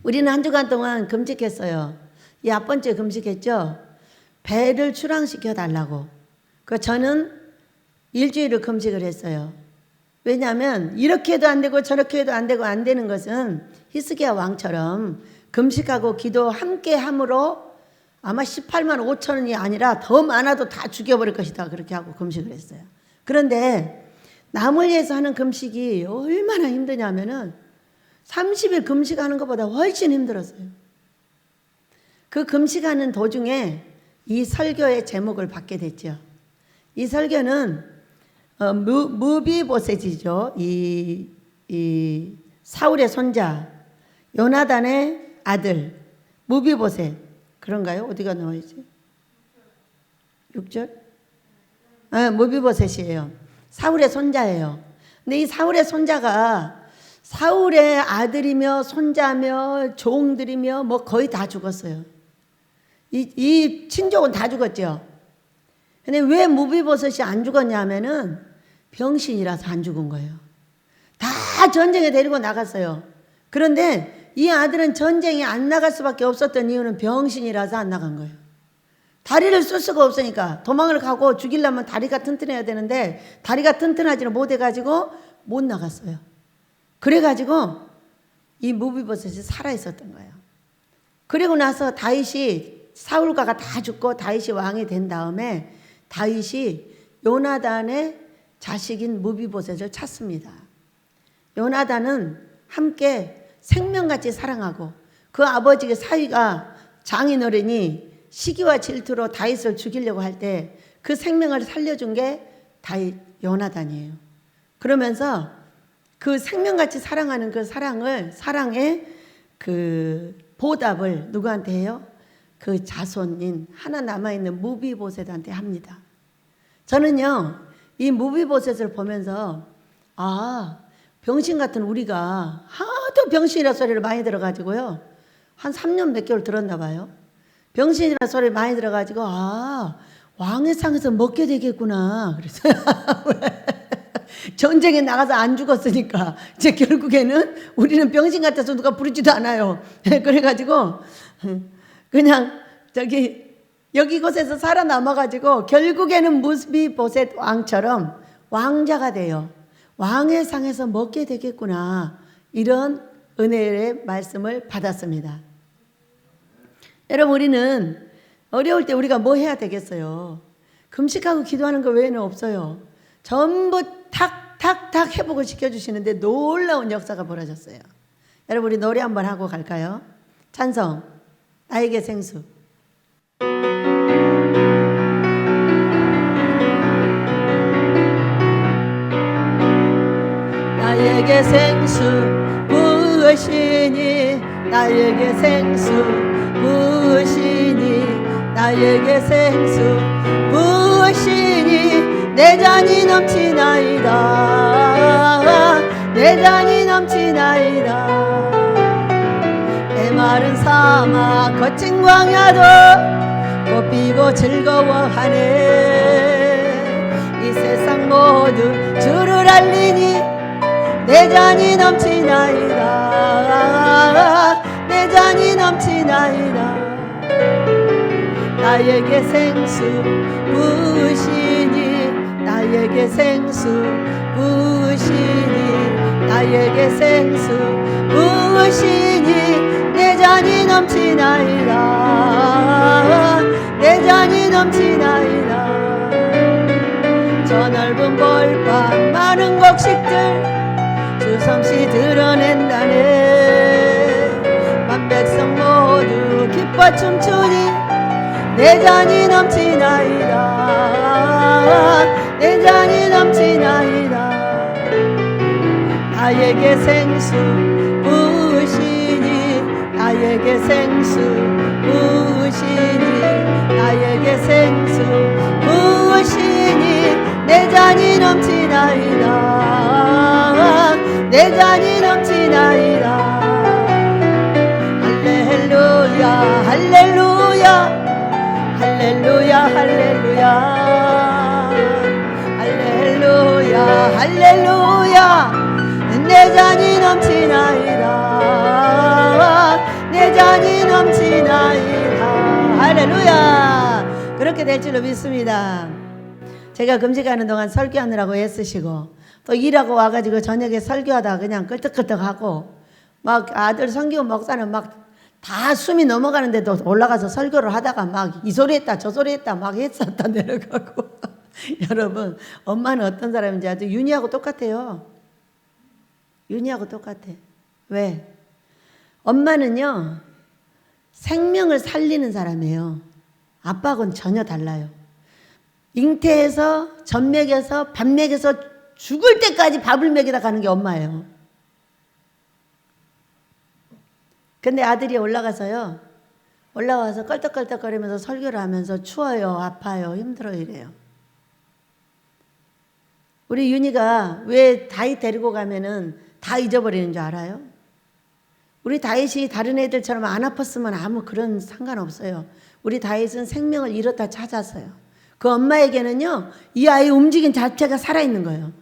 우리는 한 주간 동안 금식했어요. 이 앞번째 금식했죠. 배를 출항시켜 달라고. 저는 일주일을 금식을 했어요. 왜냐하면 이렇게 해도 안 되고 저렇게 해도 안 되고 안 되는 것은 히스기야 왕처럼 금식하고 기도 함께 함으로 아마 18만 5천원이 아니라 더 많아도 다 죽여버릴 것이다. 그렇게 하고 금식을 했어요. 그런데 남을 위해서 하는 금식이 얼마나 힘드냐면은 30일 금식하는 것보다 훨씬 힘들었어요. 그 금식하는 도중에 이 설교의 제목을 받게 됐죠. 이 설교는 무비보셋이죠. 이 사울의 손자 요나단의 아들 무비보셋. 그런가요? 어디가 나와있지? 6절? 무비보셋이에요. 사울의 손자예요. 근데 이 사울의 손자가 사울의 아들이며 손자며 종들이며 뭐 거의 다 죽었어요. 이 친족은 다 죽었죠. 근데 왜 무비보셋이 안 죽었냐면은 병신이라서 안 죽은 거예요. 다 전쟁에 데리고 나갔어요. 그런데 이 아들은 전쟁에 안 나갈 수밖에 없었던 이유는 병신이라서 안 나간 거예요. 다리를 쓸 수가 없으니까 도망을 가고 죽이려면 다리가 튼튼해야 되는데 다리가 튼튼하지는 못해가지고 못 나갔어요. 그래가지고 이 무비보셋이 살아있었던 거예요. 그리고 나서 다윗이 사울가가 다 죽고 다윗이 왕이 된 다음에 다윗이 요나단의 자식인 무비보셋을 찾습니다. 요나단은 함께 생명같이 사랑하고 그 아버지의 사위가 장인어른이 시기와 질투로 다윗을 죽이려고 할 때 그 생명을 살려준 게 다윗 요나단이에요. 그러면서 그 생명같이 사랑하는 그 사랑의 그 보답을 누구한테 해요? 그 자손인 하나 남아있는 무비보셋한테 합니다. 저는요, 이 무비보셋을 보면서 병신 같은 우리가 하도 병신이라 소리를 많이 들어가지고요. 한 3년 몇 개월 들었나 봐요. 병신이라 소리를 많이 들어가지고 왕의 상에서 먹게 되겠구나. 그래서 전쟁에 나가서 안 죽었으니까 이제 결국에는 우리는 병신 같아서 누가 부르지도 않아요. 그래가지고 그냥 여기 곳에서 살아남아가지고 결국에는 무비보셋 왕처럼 왕자가 돼요. 왕의 상에서 먹게 되겠구나. 이런 은혜의 말씀을 받았습니다. 여러분, 우리는 어려울 때 우리가 뭐 해야 되겠어요? 금식하고 기도하는 거 외에는 없어요. 전부 탁탁탁 회복을 시켜주시는데 놀라운 역사가 벌어졌어요. 여러분, 우리 노래 한번 하고 갈까요? 찬송, 나에게 생수. 나에게 생수 부으시니 나에게 생수 부으시니 나에게 생수 부으시니 내 잔이 넘치나이다 내 잔이 넘치나이다 메마른 사막 거친 광야도 꽃피고 즐거워하네 이 세상 모두 주를 알리니 내 잔이 넘치나이다 내 잔이 넘치나이다 나에게 생수 부으시니 나에게 생수 부으시니 나에게 생수 부으시니 내 잔이 넘치나이다 내 잔이 넘치나이다 저 넓은 벌판 많은 곡식들 주섬시 드러낸다네 만백성 모두 기뻐 춤추니 내 잔이 넘치나이다 내 잔이 넘치나이다 나에게 생수 부으시니 나에게 생수 부으시니 나에게 생수 부으시니 내 잔이 넘치나이다 내 잔이 넘치나이다 할렐루야 할렐루야 할렐루야 할렐루야 할렐루야 할렐루야 내 잔이 넘치나이다 능력이 넘치나이다. 할렐루야. 그렇게 될 줄로 믿습니다. 제가 금식하는 동안 설교하느라고 애쓰시고 또 일하고 와가지고 저녁에 설교하다가 그냥 끄떡끄떡하고 막 아들 성경 목사는 막 다 숨이 넘어가는데도 올라가서 설교를 하다가 막 이 소리 했다 저 소리 했다 막 했었다 내려가고 여러분 엄마는 어떤 사람인지 아주 윤희하고 똑같아요. 윤희하고 똑같아. 왜? 엄마는요 생명을 살리는 사람이에요. 아빠하고는 전혀 달라요. 잉태해서 젖 먹여서 밥 먹여서 죽을 때까지 밥을 먹이다 가는 게 엄마예요. 근데 아들이 올라가서요 올라와서 껄떡껄떡거리면서 설교를 하면서 추워요 아파요 힘들어요 이래요. 우리 윤희가 왜 다윗 데리고 가면은 다 잊어버리는 줄 알아요? 우리 다윗이 다른 애들처럼 안 아팠으면 아무 그런 상관없어요. 우리 다윗은 생명을 잃었다 찾았어요. 그 엄마에게는요 이 아이의 움직임 자체가 살아있는 거예요.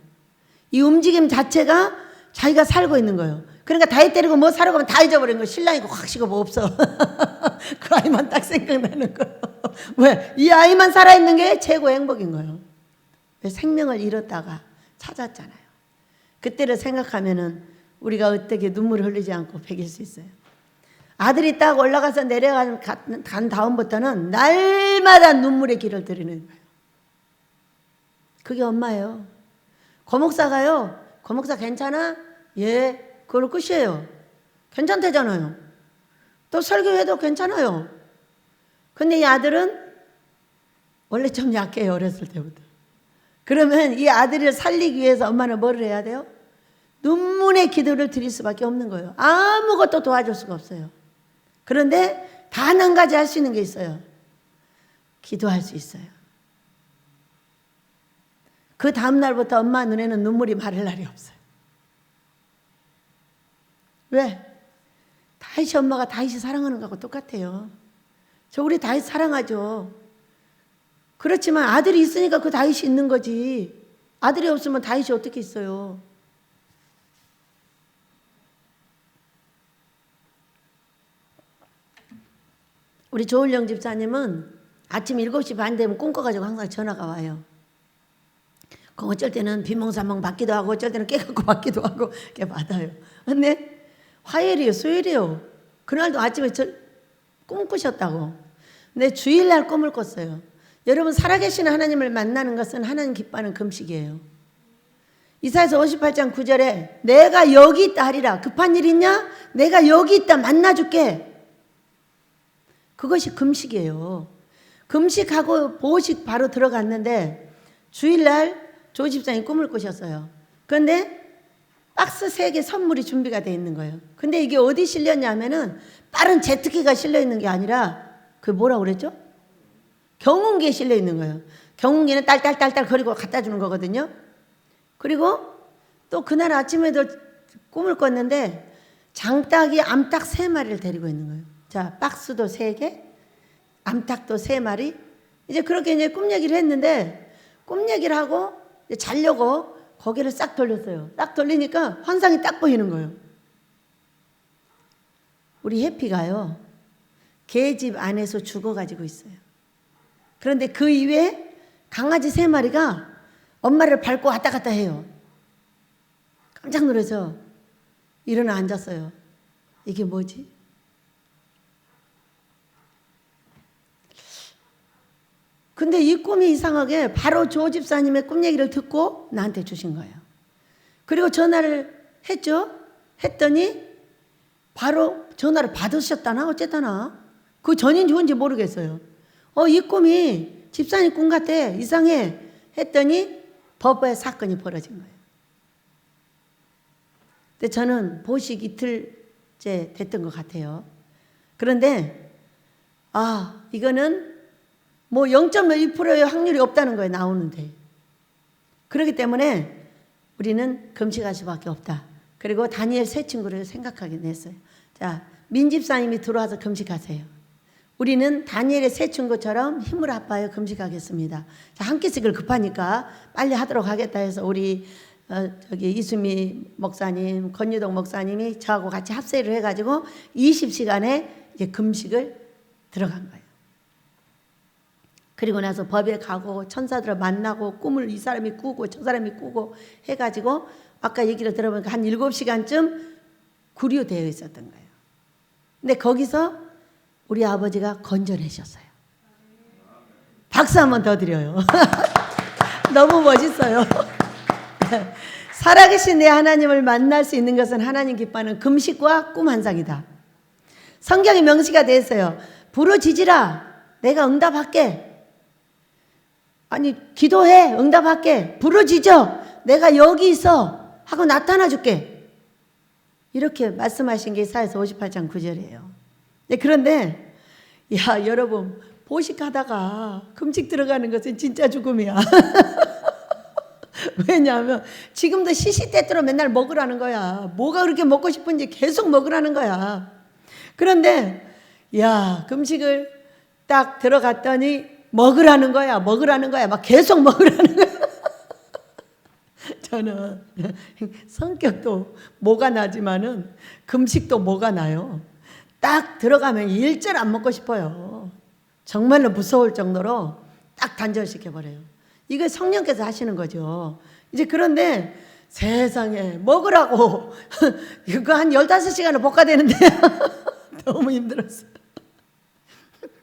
이 움직임 자체가 자기가 살고 있는 거예요. 그러니까 다윗 데리고 뭐 사러 가면 다 잊어버린 거예요. 신랑이고 확 쉬고 뭐 없어. 그 아이만 딱 생각나는 거예요. 왜? 이 아이만 살아있는 게 최고 행복인 거예요. 생명을 잃었다가 찾았잖아요. 그때를 생각하면은 우리가 어떻게 눈물을 흘리지 않고 베길 수 있어요. 아들이 딱 올라가서 내려간 다음부터는 날마다 눈물의 길을 들이는 거예요. 그게 엄마예요. 고목사가요. 고목사 괜찮아? 예. 그걸로 끝이에요. 괜찮대잖아요. 또 설교해도 괜찮아요. 근데 이 아들은 원래 좀 약해요. 어렸을 때부터. 그러면 이 아들을 살리기 위해서 엄마는 뭐를 해야 돼요? 눈물의 기도를 드릴 수밖에 없는 거예요. 아무것도 도와줄 수가 없어요. 그런데 단 한 가지 할 수 있는 게 있어요. 기도할 수 있어요. 그 다음 날부터 엄마 눈에는 눈물이 마를 날이 없어요. 왜? 다윗이 엄마가 다윗이 사랑하는 거하고 똑같아요. 저 우리 다윗 사랑하죠. 그렇지만 아들이 있으니까 그 다윗이 있는 거지. 아들이 없으면 다윗이 어떻게 있어요? 우리 조을영 집사님은 아침 7시 반 되면 꿈꿔가지고 항상 전화가 와요. 그 어쩔 때는 비몽사몽 받기도 하고 어쩔 때는 깨갖고 받기도 하고 이렇게 받아요. 근데 화요일이에요, 수요일이에요. 그날도 아침에 꿈 꾸셨다고. 근데 주일날 꿈을 꿨어요. 여러분 살아계신 하나님을 만나는 것은 하나님 기뻐하는 금식이에요. 이사야서 58장 9절에 내가 여기 있다 하리라. 급한 일 있냐? 내가 여기 있다 만나줄게. 그것이 금식이에요. 금식하고 보식 바로 들어갔는데 주일날 조 집사님 꿈을 꾸셨어요. 그런데 박스 3개 선물이 준비가 되어 있는 거예요. 근데 이게 어디 실렸냐면은 빠른 제트기가 실려 있는 게 아니라 그 뭐라고 그랬죠? 경운기에 실려 있는 거예요. 경운기는 딸딸딸딸 거리고 갖다 주는 거거든요. 그리고 또 그날 아침에도 꿈을 꿨는데 장닭이 암탉 3마리를 데리고 있는 거예요. 자, 박스도 3개, 암탉도 3마리. 이제 그렇게 이제 꿈 얘기를 했는데 꿈 얘기를 하고 이제 자려고 고개를 싹 돌렸어요. 딱 돌리니까 환상이 딱 보이는 거예요. 우리 해피가요. 개집 안에서 죽어가지고 있어요. 그런데 그 이외에 강아지 3마리가 엄마를 밟고 왔다 갔다 해요. 깜짝 놀라서 일어나 앉았어요. 이게 뭐지? 근데 이 꿈이 이상하게 바로 조 집사님의 꿈 얘기를 듣고 나한테 주신 거예요. 그리고 전화를 했죠. 했더니 바로 전화를 받으셨다나 어쨌다나 그 전인지 후인지 모르겠어요. 이 꿈이 집사님 꿈 같아. 이상해. 했더니 법의 사건이 벌어진 거예요. 근데 저는 보식 이틀째 됐던 것 같아요. 그런데 이거는 뭐 0.1%의 확률이 없다는 거예요. 나오는데. 그렇기 때문에 우리는 금식할 수밖에 없다. 그리고 다니엘 세 친구를 생각하게 됐어요. 자, 민집사님이 들어와서 금식하세요. 우리는 다니엘의 세 친구처럼 힘을 합하여 금식하겠습니다. 자, 한 끼씩을 급하니까 빨리 하도록 하겠다 해서 우리 이수미 목사님, 권유동 목사님이 저하고 같이 합세를 해가지고 20시간에 이제 금식을 들어간 거예요. 그리고 나서 법에 가고 천사들을 만나고 꿈을 이 사람이 꾸고 저 사람이 꾸고 해가지고 아까 얘기를 들어보니까 한 7시간쯤 구류되어 있었던 거예요. 근데 거기서 우리 아버지가 건져내셨어요. 박수 한번 더 드려요. 너무 멋있어요. 살아계신 내 하나님을 만날 수 있는 것은 하나님 기뻐하는 금식과 꿈 한 상이다. 성경에 명시가 되어 있어요. 부르짖으라 내가 응답할게. 아니 기도해 응답할게. 부르짖어 내가 여기 있어 하고 나타나 줄게. 이렇게 말씀하신 게 이사야서 58장 9절이에요. 그런데 야 여러분 보식하다가 금식 들어가는 것은 진짜 죽음이야. 왜냐하면 지금도 시시때때로 맨날 먹으라는 거야. 뭐가 그렇게 먹고 싶은지 계속 먹으라는 거야. 그런데 야 금식을 딱 들어갔더니 먹으라는 거야. 먹으라는 거야. 막 계속 먹으라는 거야. 저는 성격도 뭐가 나지만은 금식도 뭐가 나요. 딱 들어가면 일절 안 먹고 싶어요. 정말로 무서울 정도로 딱 단절시켜버려요. 이거 성령께서 하시는 거죠. 이제 그런데 세상에 먹으라고 그거 한 15시간을 볶아야 되는데 너무 힘들었어요.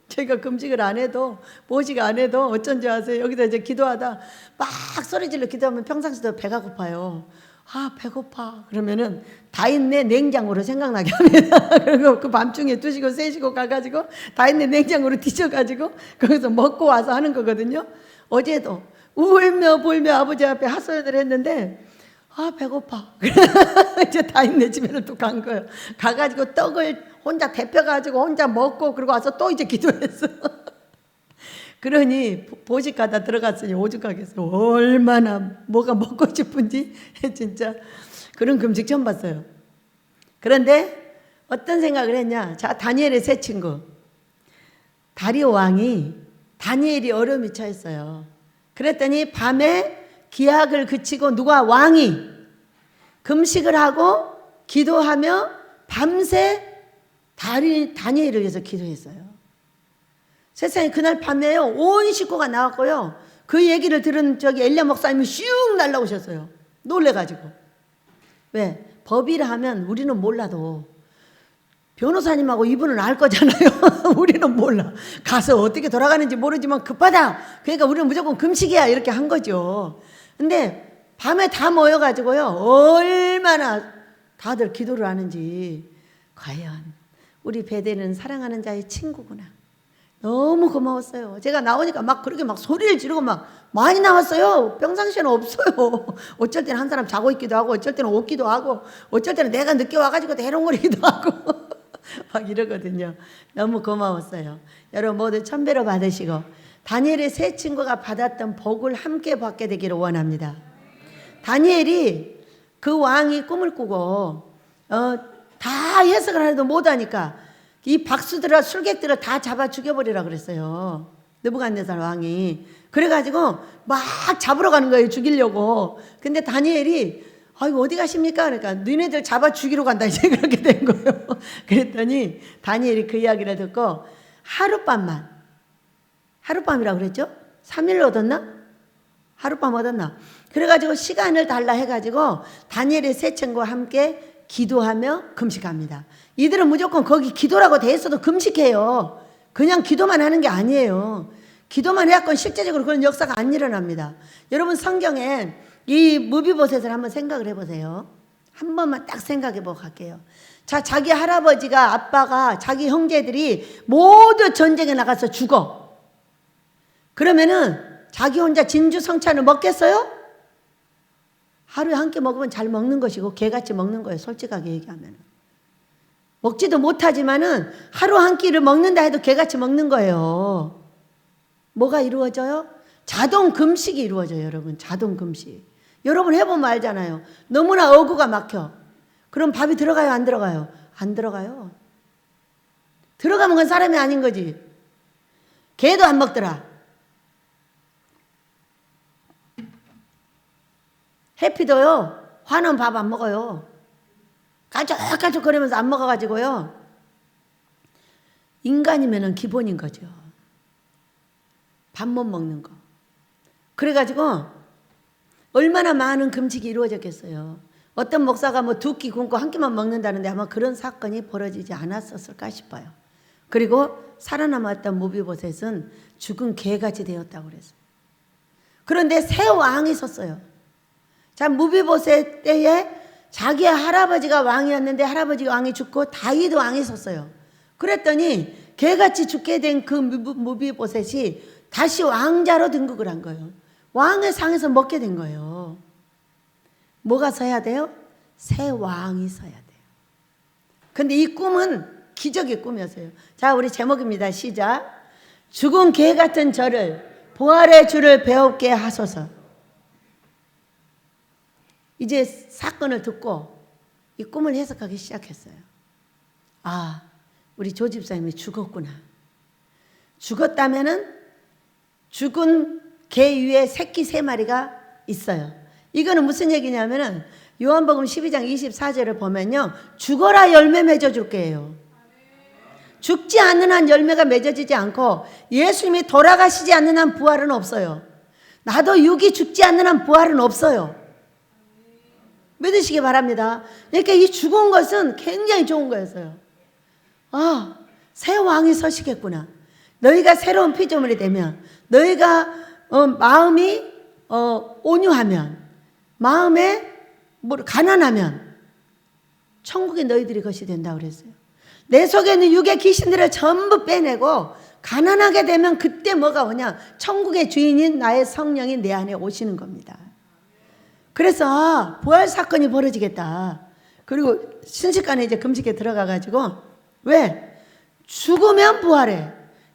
제가 금식을 안 해도 보식 안 해도 어쩐지 아세요? 여기다 이제 기도하다 막 소리질러 기도하면 평상시도 배가 고파요. 아 배고파 그러면은 다인네 냉장고로 생각나게 합니다. 그리고 그 밤중에 2시고 3시고 가가지고 다인네 냉장고로 뒤져가지고 거기서 먹고 와서 하는 거거든요. 어제도 울며 불며 아버지 앞에 하소연을 했는데 아 배고파. 이제 다인네 집에를 또 간 거예요. 가가지고 떡을 혼자 데펴가지고 혼자 먹고 그러고 와서 또 이제 기도했어. 그러니 보식 가다 들어갔으니 오죽하겠어. 얼마나 뭐가 먹고 싶은지 진짜 그런 금식 처음 봤어요. 그런데 어떤 생각을 했냐. 자 다니엘의 세 친구 다리오 왕이 다니엘이 어려움이 처했어요. 그랬더니 밤에 기약을 그치고 누가 왕이 금식을 하고 기도하며 밤새 다니엘을 위해서 기도했어요. 세상에 그날 밤에요 온 식구가 나왔고요. 그 얘기를 들은 저기 엘리야 목사님이 슉 날라오셨어요. 놀래가지고. 왜? 법이라 하면 우리는 몰라도 변호사님하고 이분은 알 거잖아요. 우리는 몰라. 가서 어떻게 돌아가는지 모르지만 급하다. 그러니까 우리는 무조건 금식이야. 이렇게 한 거죠. 근데 밤에 다 모여가지고요. 얼마나 다들 기도를 하는지. 과연 우리 베델은 사랑하는 자의 친구구나. 너무 고마웠어요. 제가 나오니까 막 그렇게 막 소리를 지르고 막 많이 나왔어요. 평상시에는 없어요. 어쩔 때는 한 사람 자고 있기도 하고 어쩔 때는 웃기도 하고 어쩔 때는 내가 늦게 와가지고 대롱거리기도 하고 막 이러거든요. 너무 고마웠어요. 여러분 모두 천배로 받으시고 다니엘의 세 친구가 받았던 복을 함께 받게 되기를 원합니다. 다니엘이 그 왕이 꿈을 꾸고 다 해석을 하려도 못하니까 이 박수들아 술객들을 다 잡아 죽여버리라 그랬어요. 느부갓네살 왕이. 그래가지고 막 잡으러 가는 거예요. 죽이려고. 근데 다니엘이 아이고 어디 가십니까? 그러니까 너네들 잡아 죽이러 간다. 이제 그렇게 된 거예요. 그랬더니 다니엘이 그 이야기를 듣고 하룻밤이라고 그랬죠? 3일을 얻었나? 하룻밤 얻었나? 그래가지고 시간을 달라 해가지고 다니엘의 세 친구와 함께 기도하며 금식합니다. 이들은 무조건 거기 기도라고 돼 있어도 금식해요. 그냥 기도만 하는 게 아니에요. 기도만 해갖고 실제적으로 그런 역사가 안 일어납니다. 여러분 성경에 이 무비보셋을 한번 생각을 해보세요. 한 번만 딱 생각해보고 갈게요. 자, 자기 할아버지가 아빠가 자기 형제들이 모두 전쟁에 나가서 죽어. 그러면은 자기 혼자 진주 성찬을 먹겠어요? 하루에 한 끼 먹으면 잘 먹는 것이고 개같이 먹는 거예요. 솔직하게 얘기하면. 먹지도 못하지만은 하루 한 끼를 먹는다 해도 개같이 먹는 거예요. 뭐가 이루어져요? 자동 금식이 이루어져요. 여러분. 자동 금식. 여러분 해보면 알잖아요. 너무나 어구가 막혀. 그럼 밥이 들어가요? 안 들어가요? 안 들어가요. 들어가면 그건 사람이 아닌 거지. 개도 안 먹더라. 해피도요. 화는 밥 안 먹어요. 까죽까죽 거리면서 안 먹어가지고요. 인간이면은 기본인 거죠. 밥 못 먹는 거. 그래가지고 얼마나 많은 금식이 이루어졌겠어요. 어떤 목사가 뭐 2끼 굶고 1끼만 먹는다는데 아마 그런 사건이 벌어지지 않았었을까 싶어요. 그리고 살아남았던 무비보셋은 죽은 개같이 되었다고 그랬어요. 그런데 새 왕이 섰어요. 자, 무비보셋 때에 자기의 할아버지가 왕이었는데 할아버지 왕이 죽고 다윗 왕이 섰어요. 그랬더니 개같이 죽게 된 그 무비보셋이 다시 왕자로 등극을 한 거예요. 왕의 상에서 먹게 된 거예요. 뭐가 서야 돼요? 새 왕이 서야 돼요. 근데 이 꿈은 기적의 꿈이었어요. 자, 우리 제목입니다. 시작. 죽은 개 같은 저를 부활의 주를 배웁게 하소서. 이제 사건을 듣고 이 꿈을 해석하기 시작했어요. 아, 우리 조 집사님이 죽었구나. 죽었다면은 죽은 개 위에 새끼 3마리가 있어요. 이거는 무슨 얘기냐면은 요한복음 12장 24절을 보면요. 죽어라 열매 맺어줄게 해요. 죽지 않는 한 열매가 맺어지지 않고 예수님이 돌아가시지 않는 한 부활은 없어요. 나도 육이 죽지 않는 한 부활은 없어요. 믿으시기 바랍니다. 그러니까 이 죽은 것은 굉장히 좋은 거였어요. 아, 새 왕이 서시겠구나. 너희가 새로운 피조물이 되면, 너희가 마음이 온유하면, 마음에 가난하면 천국에 너희들이 것이 된다고 그랬어요. 내 속에 있는 육의 귀신들을 전부 빼내고 가난하게 되면 그때 뭐가 오냐? 천국의 주인인 나의 성령이 내 안에 오시는 겁니다. 그래서 부활 사건이 벌어지겠다. 그리고 순식간에 이제 금식에 들어가가지고 왜? 죽으면 부활해.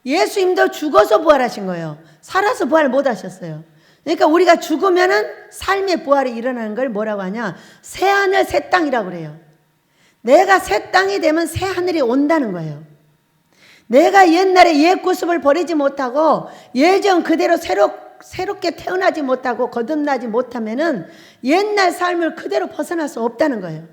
예수님도 죽어서 부활하신 거예요. 살아서 부활 못 하셨어요. 그러니까 우리가 죽으면은 삶의 부활이 일어나는 걸 뭐라고 하냐? 새 하늘 새 땅이라고 그래요. 내가 새 땅이 되면 새 하늘이 온다는 거예요. 내가 옛날에 옛 구습을 버리지 못하고 예전 그대로 새롭게 태어나지 못하고 거듭나지 못하면은 옛날 삶을 그대로 벗어날 수 없다는 거예요.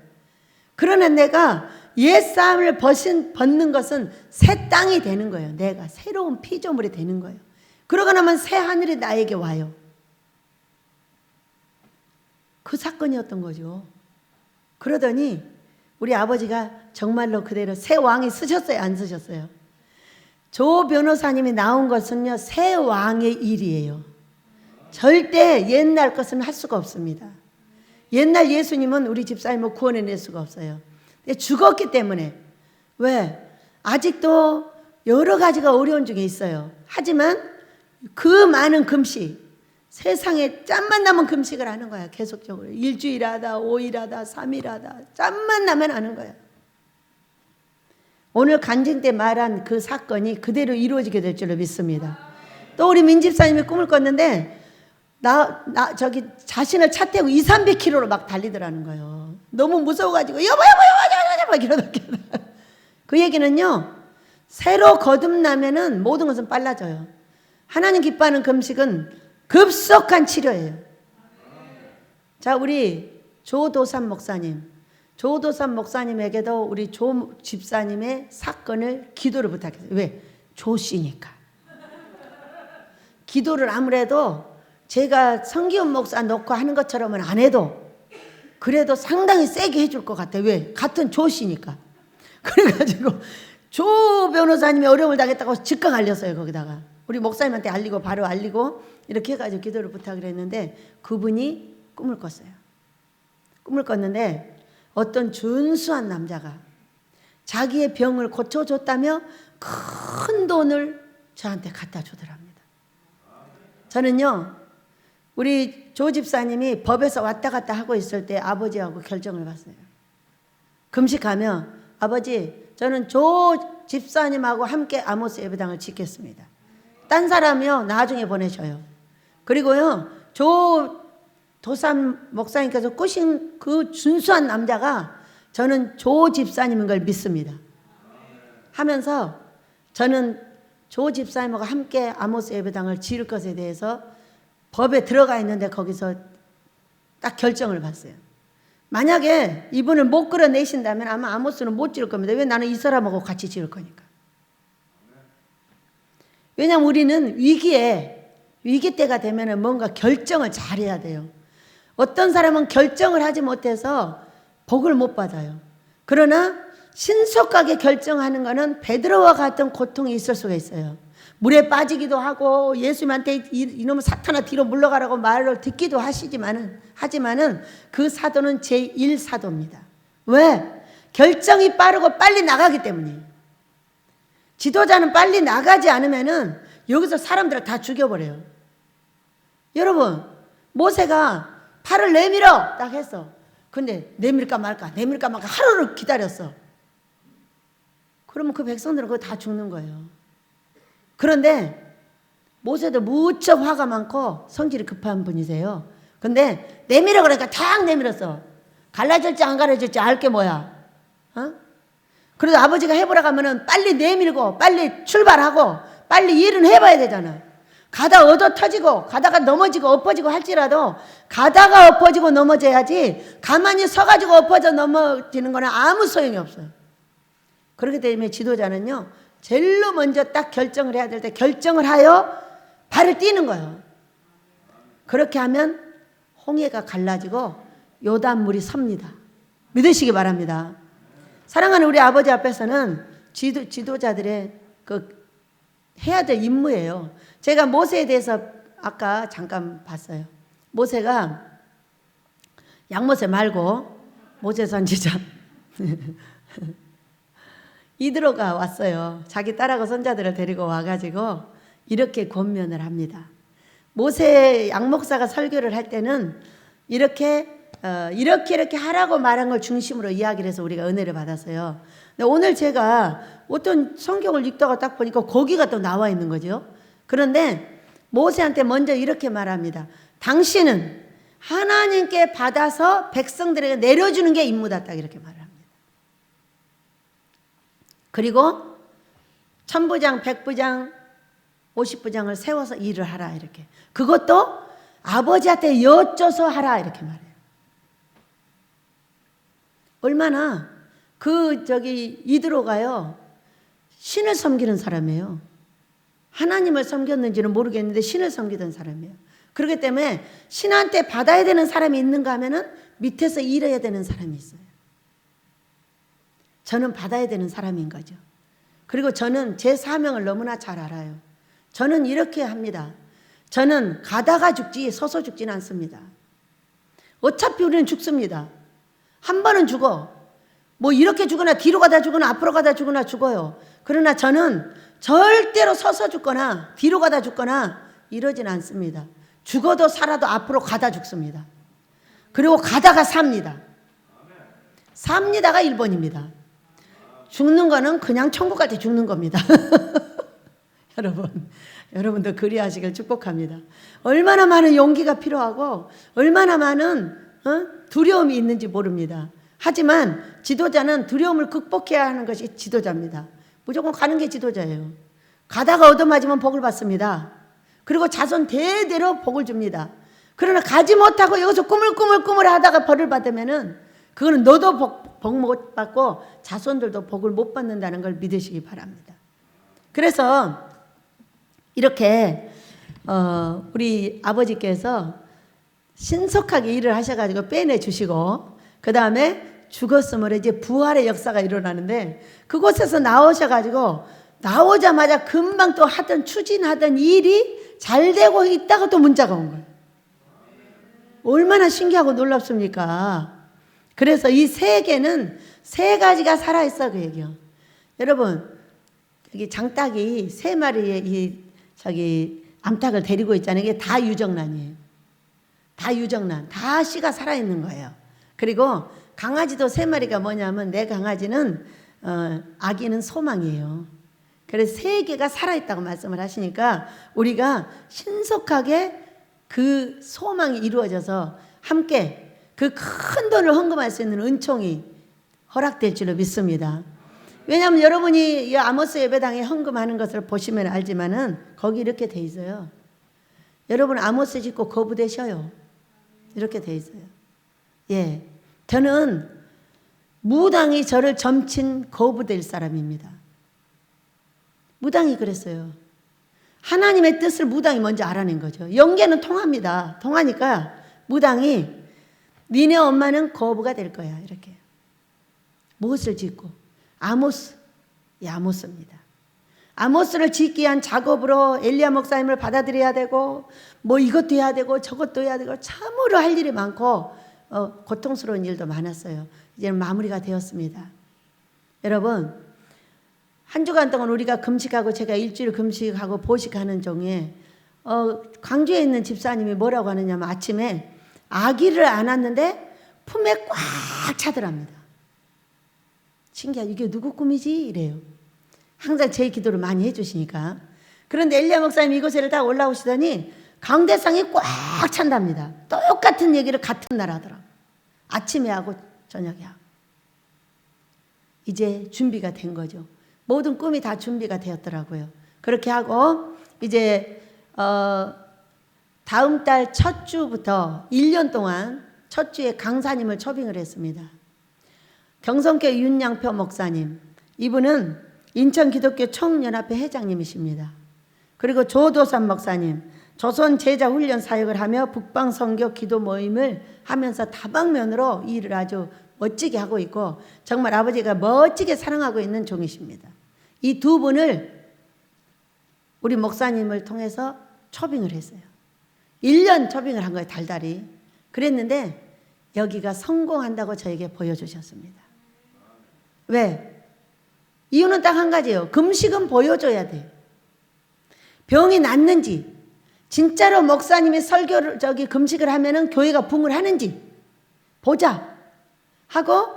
그러나 내가 옛 삶을 벗는 것은 새 땅이 되는 거예요. 내가 새로운 피조물이 되는 거예요. 그러고 나면 새 하늘이 나에게 와요. 그 사건이었던 거죠. 그러더니 우리 아버지가 정말로 그대로 새 왕이 쓰셨어요? 안 쓰셨어요? 조 변호사님이 나온 것은요, 새 왕의 일이에요. 절대 옛날 것은 할 수가 없습니다. 옛날 예수님은 우리 집사님을 구원해낼 수가 없어요. 죽었기 때문에. 왜? 아직도 여러 가지가 어려운 중에 있어요. 하지만 그 많은 금식, 세상에 짬만 나면 금식을 하는 거야. 계속적으로. 일주일 하다, 5일 하다, 3일 하다. 짬만 나면 하는 거야. 오늘 간증 때 말한 그 사건이 그대로 이루어지게 될 줄로 믿습니다. 또 우리 민집사님이 꿈을 꿨는데 저기 자신을 차 태우고 200~300km로 막 달리더라는 거예요. 너무 무서워가지고 여보 막 이러다. 그 얘기는요, 새로 거듭나면은 모든 것은 빨라져요. 하나님 기뻐하는 금식은 급속한 치료예요. 자, 우리 조도삼 목사님에게도 우리 조 집사님의 사건을 기도를 부탁했어요. 왜? 조씨니까. 기도를 아무래도 제가 성기훈 목사 놓고 하는 것처럼은 안 해도 그래도 상당히 세게 해줄 것 같아요. 왜? 같은 조씨니까. 그래가지고 조 변호사님이 어려움을 당했다고 즉각 알렸어요. 거기다가 우리 목사님한테 알리고 바로 알리고 이렇게 해가지고 기도를 부탁을 했는데 그분이 꿈을 꿨어요. 꿈을 꿨는데 어떤 준수한 남자가 자기의 병을 고쳐줬다며 큰 돈을 저한테 갖다 주더랍니다. 저는요, 우리 조 집사님이 법에서 왔다 갔다 하고 있을 때 아버지하고 결정을 봤어요. 금식하며 아버지, 저는 조 집사님하고 함께 아모스 예배당을 짓겠습니다. 딴 사람이요 나중에 보내셔요. 그리고요, 조 도삼 목사님께서 꾸신 그 준수한 남자가 저는 조 집사님인 걸 믿습니다. 하면서 저는 조 집사님하고 함께 아모스 예배당을 지을 것에 대해서 법에 들어가 있는데 거기서 딱 결정을 봤어요. 만약에 이분을 못 끌어내신다면 아마 아모스는 못 지을 겁니다. 왜? 나는 이 사람하고 같이 지을 거니까. 왜냐하면 우리는 위기 때가 되면 뭔가 결정을 잘해야 돼요. 어떤 사람은 결정을 하지 못해서 복을 못 받아요. 그러나 신속하게 결정하는 것은 베드로와 같은 고통이 있을 수가 있어요. 물에 빠지기도 하고 예수님한테 이놈의 사탄아 뒤로 물러가라고 말을 듣기도 하지만은 그 사도는 제1사도입니다. 왜? 결정이 빠르고 빨리 나가기 때문이에요. 지도자는 빨리 나가지 않으면은 여기서 사람들을 다 죽여버려요. 여러분, 모세가 팔을 내밀어 딱 했어. 근데 내밀까 말까 하루를 기다렸어. 그러면 그 백성들은 그거 다 죽는 거예요. 그런데 모세도 무척 화가 많고 성질이 급한 분이세요. 근데 내밀어 그러니까 탁 내밀었어. 갈라질지 안 갈라질지 알게 뭐야. 그래도 아버지가 해보라고 하면은 빨리 내밀고 빨리 출발하고 빨리 일은 해봐야 되잖아. 가다 얻어 터지고 가다가 넘어지고 엎어지고 할지라도 가다가 엎어지고 넘어져야지 가만히 서가지고 엎어져 넘어지는 거는 아무 소용이 없어요. 그렇기 때문에 지도자는요, 제일로 먼저 딱 결정을 해야 될 때 결정을 하여 발을 띄는 거예요. 그렇게 하면 홍해가 갈라지고 요단물이 섭니다. 믿으시기 바랍니다. 사랑하는 우리 아버지 앞에서는 지도자들의 해야 될 임무예요. 제가 모세에 대해서 아까 잠깐 봤어요. 모세가 양모세 말고 모세 선지자 이드로가 왔어요. 자기 딸하고 손자들을 데리고 와가지고 이렇게 권면을 합니다. 모세 양목사가 설교를 할 때는 이렇게 하라고 말한 걸 중심으로 이야기를 해서 우리가 은혜를 받았어요. 근데 오늘 제가 어떤 성경을 읽다가 딱 보니까 거기가 또 나와 있는 거죠. 그런데 모세한테 먼저 이렇게 말합니다. 당신은 하나님께 받아서 백성들에게 내려주는 게 임무다. 딱 이렇게 말을 합니다. 그리고 천부장, 백부장, 50부장을 세워서 일을 하라. 이렇게. 그것도 아버지한테 여쭤서 하라. 이렇게 말해요. 얼마나 이드로가요, 신을 섬기는 사람이에요. 하나님을 섬겼는지는 모르겠는데 신을 섬기던 사람이에요. 그렇기 때문에 신한테 받아야 되는 사람이 있는가 하면은 밑에서 일해야 되는 사람이 있어요. 저는 받아야 되는 사람인 거죠. 그리고 저는 제 사명을 너무나 잘 알아요. 저는 이렇게 합니다. 저는 가다가 죽지 서서 죽지는 않습니다. 어차피 우리는 죽습니다. 한 번은 죽어. 뭐 이렇게 죽거나 뒤로 가다 죽거나 앞으로 가다 죽거나 죽어요. 그러나 저는 절대로 서서 죽거나 뒤로 가다 죽거나 이러진 않습니다. 죽어도 살아도 앞으로 가다 죽습니다. 그리고 가다가 삽니다. 삽니다가 1번입니다. 죽는 거는 그냥 천국 갈 때 죽는 겁니다. 여러분도 그리하시길 축복합니다. 얼마나 많은 용기가 필요하고 얼마나 많은 두려움이 있는지 모릅니다. 하지만 지도자는 두려움을 극복해야 하는 것이 지도자입니다. 무조건 가는 게 지도자예요. 가다가 얻어맞으면 복을 받습니다. 그리고 자손 대대로 복을 줍니다. 그러나 가지 못하고 여기서 꾸물꾸물 하다가 벌을 받으면은 그거는 너도 복 못 받고 자손들도 복을 못 받는다는 걸 믿으시기 바랍니다. 그래서 이렇게 우리 아버지께서 신속하게 일을 하셔가지고 빼내주시고 그 다음에 죽었으므로 이제 부활의 역사가 일어나는데 그곳에서 나오셔가지고 나오자마자 금방 또 추진하던 일이 잘 되고 있다가 또 문자가 온 거예요. 얼마나 신기하고 놀랍습니까? 그래서 이 세계는 세 가지가 살아있어 그 얘기요. 여러분 여기 장닭이 세 마리의 암탉을 데리고 있잖아요. 이게 다 유정란이에요. 다 유정란, 다 씨가 살아있는 거예요. 그리고 강아지도 세 마리가 뭐냐면 내 강아지는 아기는 소망이에요. 그래서 세 개가 살아있다고 말씀을 하시니까 우리가 신속하게 그 소망이 이루어져서 함께 그 큰 돈을 헌금할 수 있는 은총이 허락될 줄로 믿습니다. 왜냐하면 여러분이 이 아모스 예배당에 헌금하는 것을 보시면 알지만은 거기 이렇게 돼 있어요. 여러분 아모스 짓고 거부되셔요. 이렇게 돼 있어요. 예, 저는 무당이 저를 점친 거부될 사람입니다. 무당이 그랬어요. 하나님의 뜻을 무당이 먼저 알아낸 거죠. 영계는 통합니다. 통하니까 무당이 니네 엄마는 거부가 될 거야. 이렇게. 무엇을 짓고? 아모스. 이 아모스입니다. 아모스를 짓기 위한 작업으로 엘리야 목사님을 받아들여야 되고 뭐 이것도 해야 되고 저것도 해야 되고 참으로 할 일이 많고 고통스러운 일도 많았어요. 이제는 마무리가 되었습니다. 여러분, 한 주간 동안 우리가 금식하고 제가 일주일 금식하고 보식하는 중에 광주에 있는 집사님이 뭐라고 하느냐면 아침에 아기를 안았는데 품에 꽉 차더랍니다. 신기하죠. 이게 누구 꿈이지? 이래요. 항상 제 기도를 많이 해주시니까. 그런데 엘리야 목사님 이곳에 다 올라오시더니 강대상이 꽉 찬답니다. 똑같은 얘기를 같은 날 하더라고요. 아침에 하고 저녁에 하고. 이제 준비가 된 거죠. 모든 꿈이 다 준비가 되었더라고요. 그렇게 하고 이제 다음 달 첫 주부터 1년 동안 첫 주에 강사님을 초빙을 했습니다. 경성교회 윤양표 목사님, 이분은 인천기독교 총연합회 회장님이십니다. 그리고 조도산 목사님, 조선 제자 훈련 사역을 하며 북방선교 기도 모임을 하면서 다방면으로 일을 아주 멋지게 하고 있고 정말 아버지가 멋지게 사랑하고 있는 종이십니다. 이 두 분을 우리 목사님을 통해서 초빙을 했어요. 1년 초빙을 한 거예요. 달달이. 그랬는데 여기가 성공한다고 저에게 보여주셨습니다. 왜? 이유는 딱 한 가지예요. 금식은 보여줘야 돼요. 병이 낫는지 진짜로 목사님이 설교를 금식을 하면은 교회가 붕을 하는지 보자 하고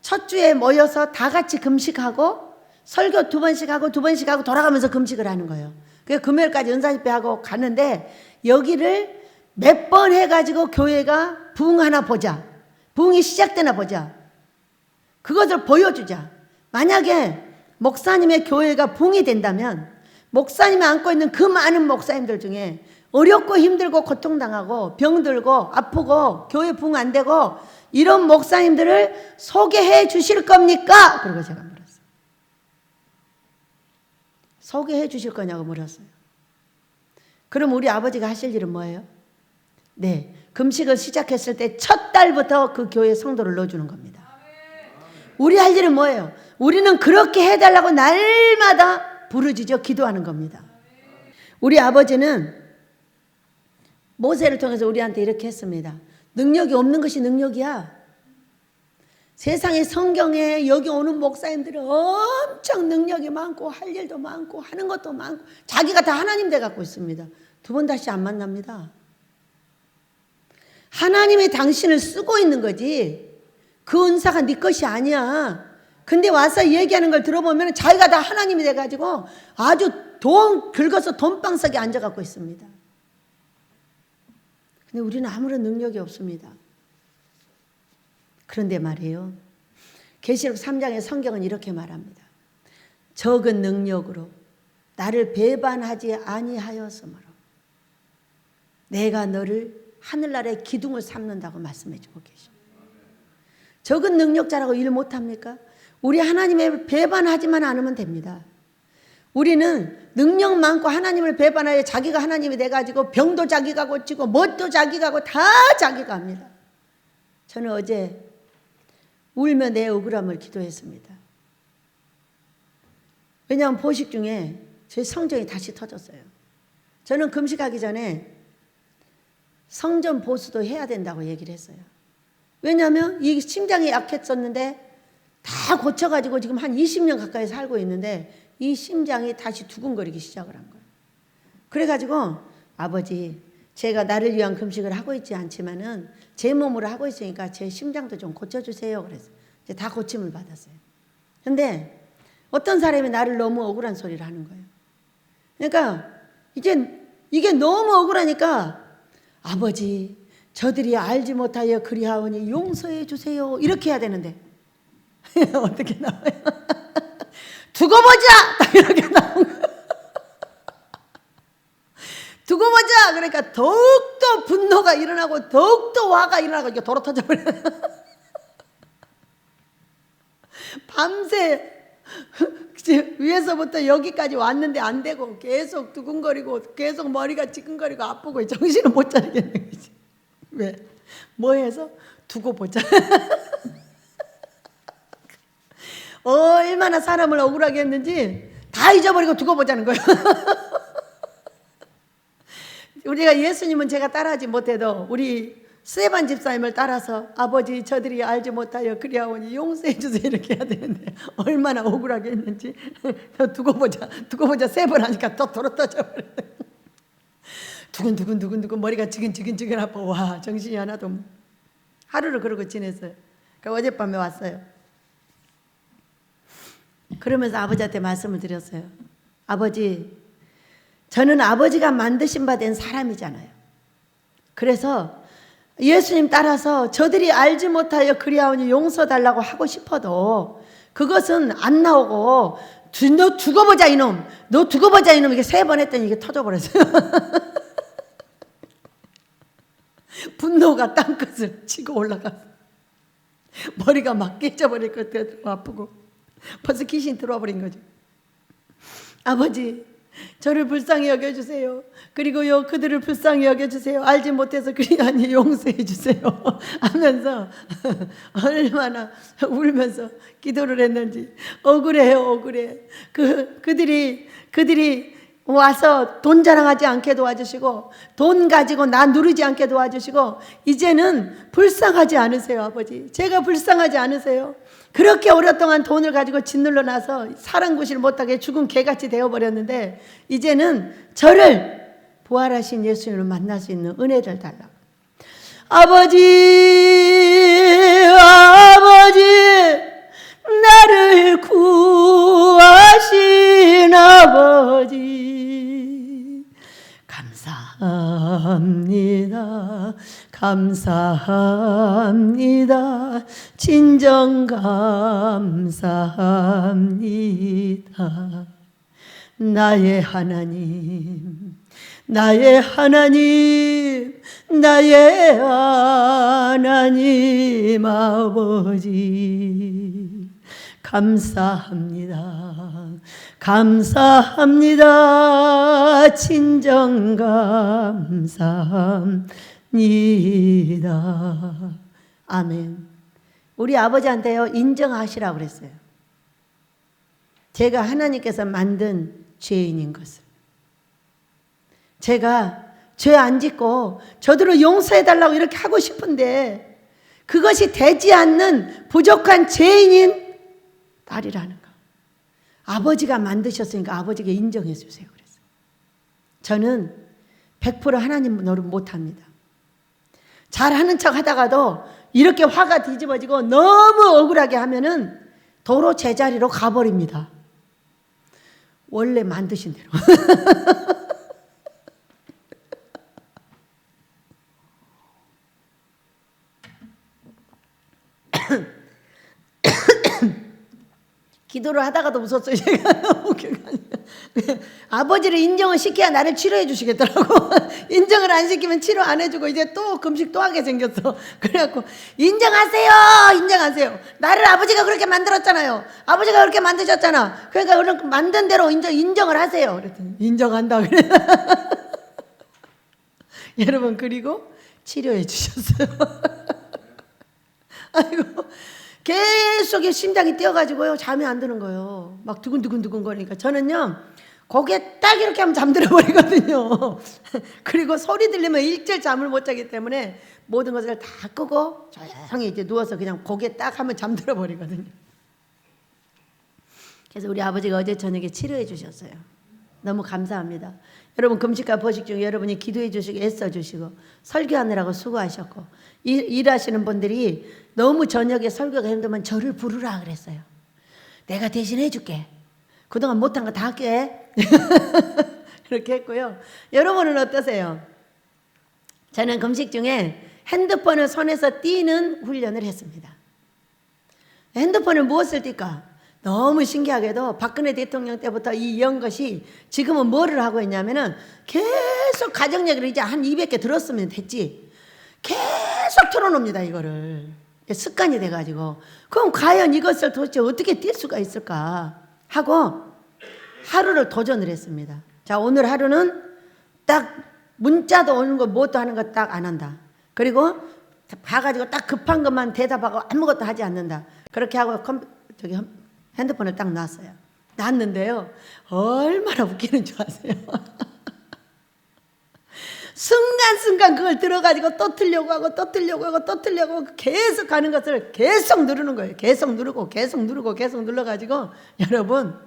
첫 주에 모여서 다 같이 금식하고 설교 2번씩 하고 2번씩 하고 돌아가면서 금식을 하는 거예요. 그래서 금요일까지 은사집회하고 가는데 여기를 몇 번 해가지고 교회가 붕 하나 보자. 붕이 시작되나 보자. 그것을 보여주자. 만약에 목사님의 교회가 붕이 된다면 목사님이 안고 있는 그 많은 목사님들 중에 어렵고 힘들고 고통당하고 병들고 아프고 교회 붕 안 되고 이런 목사님들을 소개해 주실 겁니까? 그리고 제가 물었어요. 소개해 주실 거냐고 물었어요. 그럼 우리 아버지가 하실 일은 뭐예요? 네, 금식을 시작했을 때 첫 달부터 그 교회에 성도를 넣어주는 겁니다. 우리 할 일은 뭐예요? 우리는 그렇게 해달라고 날마다 부르짖어 기도하는 겁니다. 우리 아버지는 모세를 통해서 우리한테 이렇게 했습니다. 능력이 없는 것이 능력이야. 세상에 성경에 여기 오는 목사님들은 엄청 능력이 많고 할 일도 많고 하는 것도 많고 자기가 다 하나님 돼 갖고 있습니다. 두 번 다시 안 만납니다. 하나님이 당신을 쓰고 있는 거지 그 은사가 네 것이 아니야. 근데 와서 얘기하는 걸 들어보면 자기가 다 하나님이 돼가지고 아주 돈 긁어서 돈방석에 앉아갖고 있습니다. 근데 우리는 아무런 능력이 없습니다. 그런데 말이에요. 계시록 3장의 성경은 이렇게 말합니다. 적은 능력으로 나를 배반하지 아니하였으므로 내가 너를 하늘나라의 기둥을 삼는다고 말씀해 주고 계십니다. 적은 능력자라고 일 못합니까? 우리 하나님의 배반하지만 않으면 됩니다. 우리는 능력 많고 하나님을 배반하여 자기가 하나님이 돼가지고 병도 자기가 고치고 뭣도 자기가 하고 다 자기가 합니다. 저는 어제 울며 내 억울함을 기도했습니다. 왜냐하면 보식 중에 제 성정이 다시 터졌어요. 저는 금식하기 전에 성전 보수도 해야 된다고 얘기를 했어요. 왜냐하면 이 심장이 약했었는데 다 고쳐가지고 지금 한 20년 가까이 살고 있는데 이 심장이 다시 두근거리기 시작을 한 거예요. 그래가지고 아버지 제가 나를 위한 금식을 하고 있지 않지만은 제 몸으로 하고 있으니까 제 심장도 좀 고쳐주세요. 그래서 이제 다 고침을 받았어요. 근데 어떤 사람이 나를 너무 억울한 소리를 하는 거예요. 그러니까 이게 너무 억울하니까 아버지 저들이 알지 못하여 그리하오니 용서해 주세요. 이렇게 해야 되는데 어떻게 나와요? 두고 보자! 딱 이렇게 나온 거예요. 두고 보자! 그러니까 더욱더 분노가 일어나고 더욱더 화가 일어나고 이게 도로 터져버려요. 밤새 위에서부터 여기까지 왔는데 안 되고 계속 두근거리고 계속 머리가 찌근거리고 아프고 정신을 못 차리겠는 거지. 왜? 뭐 해서? 두고 보자. 얼마나 사람을 억울하게 했는지 다 잊어버리고 두고 보자는 거예요. 우리가 예수님은 제가 따라하지 못해도 우리 스데반 집사님을 따라서 아버지 저들이 알지 못하여 그리하오니 용서해 주세요 이렇게 해야 되는데 얼마나 억울하게 했는지 두고 보자 3번 하니까 또 도로 떠져버려요. 두근두근 머리가 지근지근 아파. 와 정신이 하나도 하루를 그러고 지냈어요. 그러니까 어젯밤에 왔어요. 그러면서 아버지한테 말씀을 드렸어요. 아버지, 저는 아버지가 만드신 바 된 사람이잖아요. 그래서 예수님 따라서 저들이 알지 못하여 그리하오니 용서달라고 하고 싶어도 그것은 안 나오고 너 죽어보자 이놈, 너 죽어보자 이놈 이게 3번 했더니 이게 터져버렸어요. 분노가 땅끝을 치고 올라가서 머리가 막 깨져버릴 것 같아요. 아프고 벌써 귀신이 들어와 버린 거죠. 아버지 저를 불쌍히 여겨주세요. 그리고요 그들을 불쌍히 여겨주세요. 알지 못해서 그리하니 용서해 주세요 하면서 얼마나 울면서 기도를 했는지. 억울해요 억울해. 그들이 와서 돈 자랑하지 않게 도와주시고 돈 가지고 나 누르지 않게 도와주시고 이제는 불쌍하지 않으세요. 아버지 제가 불쌍하지 않으세요. 그렇게 오랫동안 돈을 가지고 짓눌러 놔서 사랑구실 못하게 죽은 개같이 되어버렸는데 이제는 저를 부활하신 예수님을 만날 수 있는 은혜를 달라. 아버지 나를 구하신 아버지 감사합니다 진정 감사합니다. 나의 하나님 아버지 감사합니다 진정 감사합니다. 아멘. 우리 아버지한테요 인정하시라고 그랬어요. 제가 하나님께서 만든 죄인인 것을. 제가 죄 안 짓고 저들을 용서해달라고 이렇게 하고 싶은데 그것이 되지 않는 부족한 죄인인 딸이라는 거. 아버지가 만드셨으니까 아버지가 인정해 주세요 그랬어요. 저는 100% 하나님 노릇 못합니다. 잘하는 척 하다가도 이렇게 화가 뒤집어지고 너무 억울하게 하면은 도로 제자리로 가버립니다. 원래 만드신 대로. 기도를 하다가도 웃었어요. 제가 아버지를 인정을 시켜야 나를 치료해 주시겠더라고. 인정을 안 시키면 치료 안 해주고 이제 또 금식 또 하게 생겼어. 그래갖고 인정하세요. 나를 아버지가 그렇게 만들었잖아요. 아버지가 그렇게 만드셨잖아. 그러니까 그렇게 만든 대로 인정을 하세요. 그랬더니 인정한다 그래. 여러분 그리고 치료해 주셨어요. 아이고. 계속 심장이 뛰어가지고요 잠이 안 드는 거예요. 막 두근두근 거리니까 저는요 고개 딱 이렇게 하면 잠들어 버리거든요. 그리고 소리 들리면 일절 잠을 못 자기 때문에 모든 것을 다 끄고 조용히 이제 누워서 그냥 고개 딱 하면 잠들어 버리거든요. 그래서 우리 아버지가 어제 저녁에 치료해 주셨어요. 너무 감사합니다. 여러분 금식과 보식 중에 여러분이 기도해 주시고 애써 주시고 설교하느라고 수고하셨고 일하시는 분들이 너무 저녁에 설교가 힘들면 저를 부르라 그랬어요. 내가 대신 해줄게. 그동안 못한 거 다 할게. 그렇게 했고요. 여러분은 어떠세요? 저는 금식 중에 핸드폰을 손에서 띄는 훈련을 했습니다. 핸드폰을 무엇을 띨까? 너무 신기하게도 박근혜 대통령 때부터 이 연것이 지금은 뭐를 하고 있냐면은 계속 가정얘기를 이제 한 200개 들었으면 됐지. 계속 틀어놓습니다 이거를. 습관이 돼가지고. 그럼 과연 이것을 도대체 어떻게 뛸 수가 있을까? 하고 하루를 도전을 했습니다. 자, 오늘 하루는 딱 문자도 오는 거 뭣도 하는 거 딱 안 한다. 그리고 봐가지고 딱 급한 것만 대답하고 아무것도 하지 않는다. 그렇게 하고 저기 핸드폰을 딱 놨어요. 놨는데요, 얼마나 웃기는 줄 아세요? 순간순간 그걸 들어가지고 또 틀려고 하고 또 틀려고 하고 또 틀려고 하고 계속 가는 것을 계속 누르는 거예요. 계속 누르고 계속 누르고 계속 눌러가지고 여러분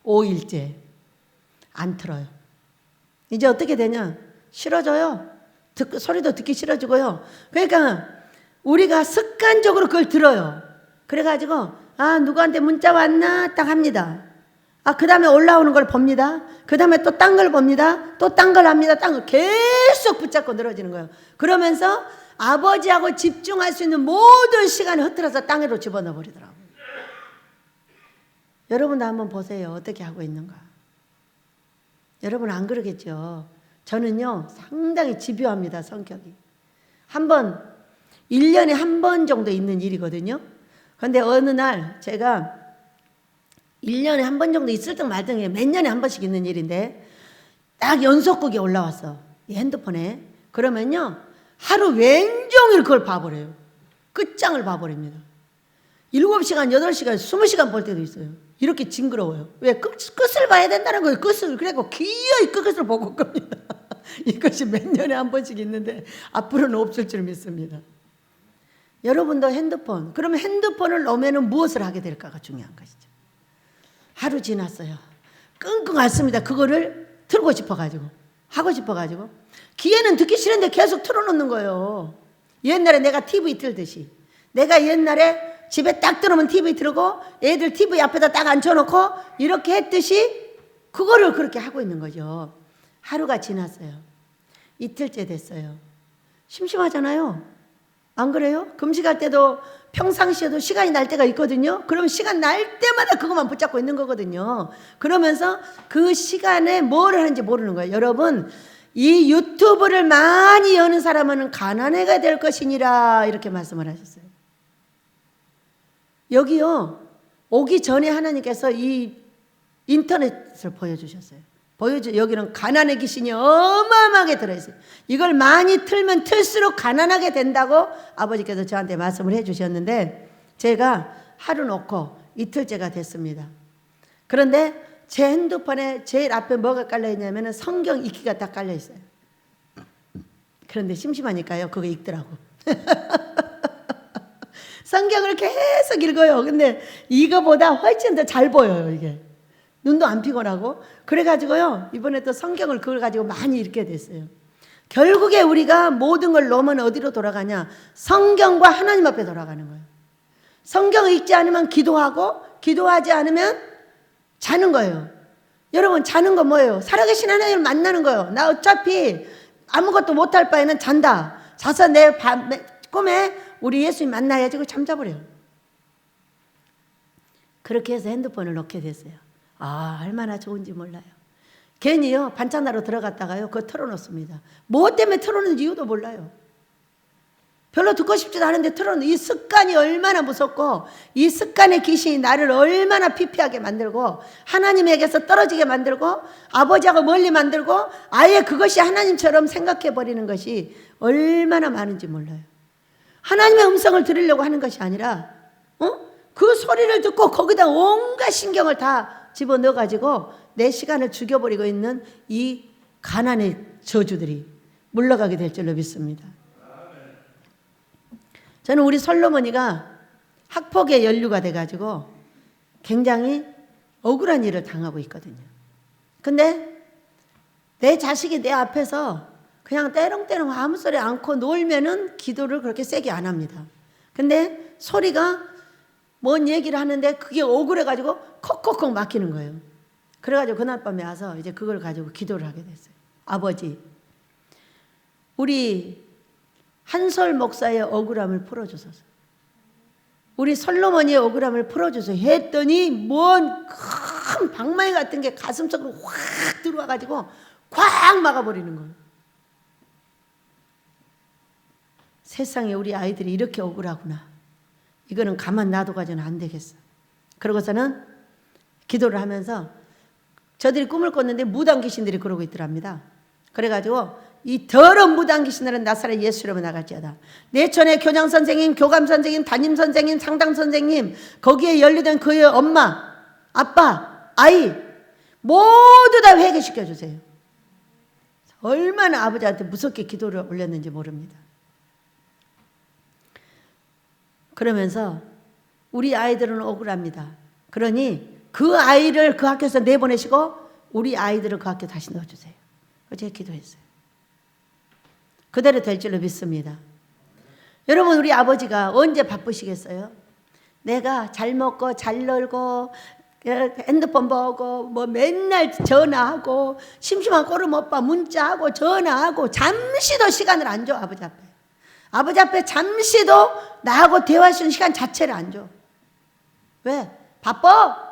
5일째 안 틀어요. 이제 어떻게 되냐? 싫어져요. 소리도 듣기 싫어지고요. 그러니까 우리가 습관적으로 그걸 들어요. 그래가지고 누구한테 문자 왔나 딱 합니다. 그 다음에 올라오는 걸 봅니다. 그 다음에 또 딴 걸 봅니다. 또 딴 걸 합니다. 딴 걸 계속 붙잡고 늘어지는 거예요. 그러면서 아버지하고 집중할 수 있는 모든 시간을 흐트러서 땅으로 집어넣어 버리더라고요. 여러분도 한번 보세요. 어떻게 하고 있는가. 여러분 안 그러겠죠. 저는요 상당히 집요합니다. 성격이. 1년에 한 번 정도 있는 일이거든요. 그런데 어느 날 제가 1년에 한 번 정도 있을 등 말 등에 몇 년에 한 번씩 있는 일인데 딱 연속극이 올라왔어. 이 핸드폰에. 그러면요 하루 왼종일 그걸 봐버려요. 끝장을 봐버립니다. 7시간, 8시간, 20시간 볼 때도 있어요. 이렇게 징그러워요. 왜? 끝을 봐야 된다는 거예요. 끝을. 그래갖고 기어이 끝을 보고 겁니다. 이것이 몇 년에 한 번씩 있는데 앞으로는 없을 줄 믿습니다. 여러분도 핸드폰. 그러면 핸드폰을 놓으면 무엇을 하게 될까가 중요한 것이죠. 하루 지났어요. 끙끙 앓습니다. 그거를 틀고 싶어가지고. 하고 싶어가지고. 귀에는 듣기 싫은데 계속 틀어놓는 거예요. 옛날에 내가 TV 틀듯이. 내가 옛날에 집에 딱 들어오면 TV 틀고 애들 TV 앞에다 딱 앉혀놓고 이렇게 했듯이 그거를 그렇게 하고 있는 거죠. 하루가 지났어요. 이틀째 됐어요. 심심하잖아요. 안 그래요? 금식할 때도 평상시에도 시간이 날 때가 있거든요. 그러면 시간 날 때마다 그것만 붙잡고 있는 거거든요. 그러면서 그 시간에 뭘 하는지 모르는 거예요. 여러분, 이 유튜브를 많이 여는 사람은 가난해가 될 것이니라 이렇게 말씀을 하셨어요. 여기요, 오기 전에 하나님께서 이 인터넷을 보여주셨어요. 여기는 가난의 귀신이 어마어마하게 들어있어요. 이걸 많이 틀면 틀수록 가난하게 된다고 아버지께서 저한테 말씀을 해주셨는데 제가 하루 놓고 이틀째가 됐습니다. 그런데 제 핸드폰에 제일 앞에 뭐가 깔려있냐면 성경 읽기가 딱 깔려있어요. 그런데 심심하니까요 그거 읽더라고. 성경을 계속 읽어요. 근데 이거보다 훨씬 더 잘 보여요. 이게 눈도 안 피곤하고. 그래가지고요 이번에 또 성경을 그걸 가지고 많이 읽게 됐어요. 결국에 우리가 모든 걸 놓으면 어디로 돌아가냐? 성경과 하나님 앞에 돌아가는 거예요. 성경을 읽지 않으면 기도하고, 기도하지 않으면 자는 거예요. 여러분, 자는 거 뭐예요? 살아계신 하나님을 만나는 거예요. 나 어차피 아무것도 못할 바에는 잔다. 자서 내 꿈에 우리 예수님 만나야지. 그거 잠자버려요. 그렇게 해서 핸드폰을 놓게 됐어요. 얼마나 좋은지 몰라요. 괜히요 반찬하러 들어갔다가요 그거 틀어놓습니다. 뭐 때문에 틀어놓는 이유도 몰라요. 별로 듣고 싶지도 않은데 틀어놓는 이 습관이 얼마나 무섭고 이 습관의 귀신이 나를 얼마나 피폐하게 만들고 하나님에게서 떨어지게 만들고 아버지하고 멀리 만들고 아예 그것이 하나님처럼 생각해버리는 것이 얼마나 많은지 몰라요. 하나님의 음성을 들으려고 하는 것이 아니라 그 소리를 듣고 거기다 온갖 신경을 다 집어넣어가지고 내 시간을 죽여버리고 있는 이 가난의 저주들이 물러가게 될 줄로 믿습니다. 저는 우리 솔로몬이가 학폭에 연루가 돼가지고 굉장히 억울한 일을 당하고 있거든요. 근데 내 자식이 내 앞에서 그냥 때렁때렁 아무 소리 않고 놀면은 기도를 그렇게 세게 안 합니다. 근데 소리가 뭔 얘기를 하는데 그게 억울해가지고 콕콕콕 막히는 거예요. 그래가지고 그날 밤에 와서 이제 그걸 가지고 기도를 하게 됐어요. 아버지, 우리 한솔 목사의 억울함을 풀어주소서. 우리 솔로몬이의 억울함을 풀어주소서 했더니 뭔 큰 방망이 같은 게 가슴속으로 확 들어와가지고 콱 막아버리는 거예요. 세상에 우리 아이들이 이렇게 억울하구나. 이거는 가만 놔둬가지고는 안 되겠어. 그러고서는 기도를 하면서 저들이 꿈을 꿨는데 무당 귀신들이 그러고 있더랍니다. 그래가지고 이 더러운 무당 귀신들은 나사렛 예수 이름으로 나갈지어다. 내 촌에 교장 선생님, 교감 선생님, 담임 선생님, 상당 선생님, 거기에 연루된 그의 엄마, 아빠, 아이 모두 다 회개시켜 주세요. 얼마나 아버지한테 무섭게 기도를 올렸는지 모릅니다. 그러면서 우리 아이들은 억울합니다. 그러니 그 아이를 그 학교에서 내보내시고 우리 아이들을 그 학교 다시 넣어주세요. 제가 기도했어요. 그대로 될 줄로 믿습니다. 여러분, 우리 아버지가 언제 바쁘시겠어요? 내가 잘 먹고 잘 놀고 핸드폰 보고 뭐 맨날 전화하고 심심한 꼬름 오빠 문자하고 전화하고 잠시도 시간을 안 줘. 아버지 앞에. 아버지 앞에 잠시도 나하고 대화할 수 있는 시간 자체를 안 줘. 왜? 바빠.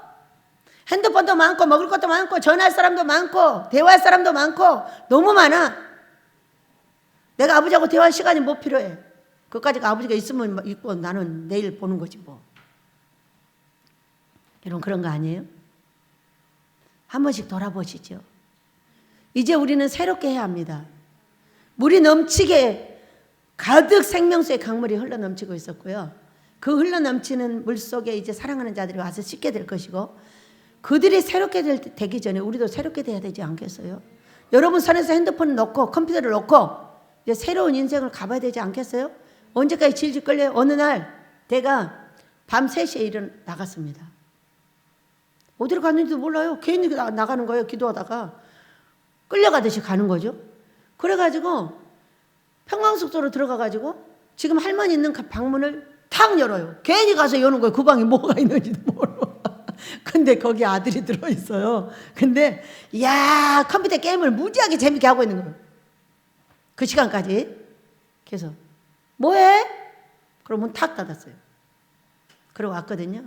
핸드폰도 많고 먹을 것도 많고 전화할 사람도 많고 대화할 사람도 많고 너무 많아. 내가 아버지하고 대화할 시간이 뭐 필요해. 그까지 아버지가 있으면 있고 나는 내일 보는 거지 뭐. 여러분, 그런 거 아니에요? 한 번씩 돌아보시죠. 이제 우리는 새롭게 해야 합니다. 물이 넘치게 가득 생명수의 강물이 흘러넘치고 있었고요. 그 흘러넘치는 물 속에 이제 사랑하는 자들이 와서 씻게 될 것이고, 그들이 새롭게 되기 전에 우리도 새롭게 돼야 되지 않겠어요? 여러분 손에서 핸드폰을 놓고 컴퓨터를 놓고 이제 새로운 인생을 가봐야 되지 않겠어요? 언제까지 질질 끌려요? 어느 날 내가 밤 3시에 나갔습니다. 어디로 갔는지도 몰라요. 괜히 나가는 거예요. 기도하다가 끌려가듯이 가는 거죠. 그래가지고 평강숙소로 들어가가지고 지금 할머니 있는 방문을 탁 열어요. 괜히 가서 여는 거예요. 그 방에 뭐가 있는지도 모르고. 근데 거기 아들이 들어있어요. 근데 야 컴퓨터 게임을 무지하게 재밌게 하고 있는 거예요. 그 시간까지. 그래서 뭐해? 그러면 탁 닫았어요. 그러고 왔거든요.